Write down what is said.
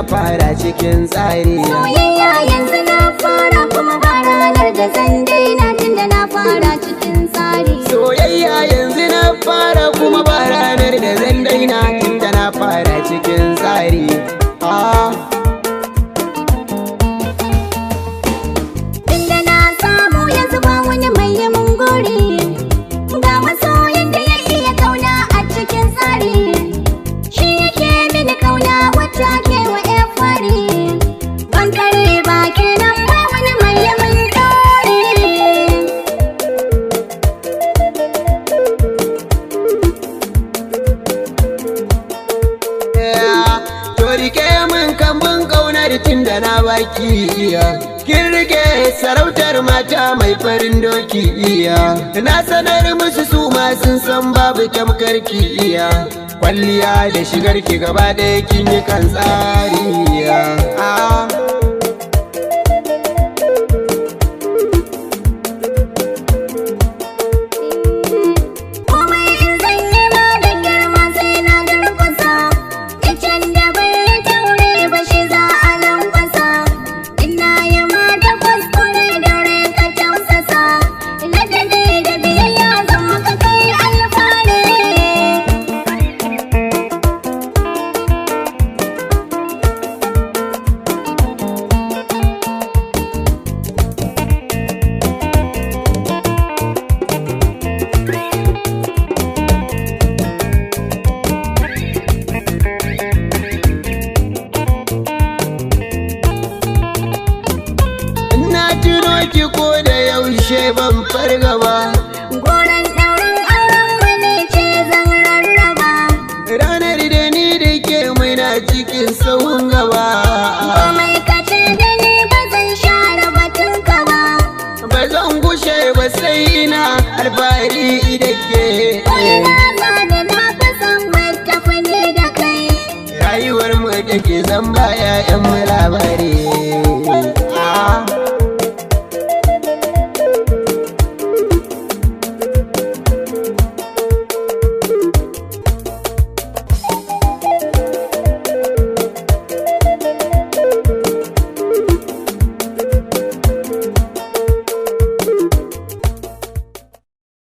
fara cikin tsari. Soyayya yanzu na fara kuma ba ranar da zan daina tunda na fara cikin tsari. Soyayya yanzu na fara kuma ba ranar da zan daina tunda na fara cikin tsari. Tunda na samu yanzu ba wani mai yi mun gori, ga masoyin da ya iya kauna a cikin tsari. Shi yake mini kauna wacce ake wa ƴan fari. Ban kare ba kenan ba wani mai yi mun dori. To rike min kambun kaunar tunda na baki iya. Kin rike sarautar mata mai farin doki iya. Na sanar musu su ma sun san babu tamkar ki iya. Kwalliya da shigar ki gaba ɗaya kin yi kan tsari iya. Komai in zan yi ma da girma sai na durkusa. Icen da bai taure ba shi za a lankwasa. Ina yi ma da kuskure daure ka tausasa. Ladabi da biyayya zan maka kai alfahari. Na tuno ki ko da yaushe ban farga ba. Goron ɗaurin auren wani ce zan rarraba. Ranar da ni da ke muna cikin sahun gaba. Komai ka ce da ni ba zan share batunka ba. Ba zan gushe ba sai na alfahari da ke. Ina za da na fi son mai tafi ni da kai. Rayuwar mu take zan ba 'ya'yan mu labari.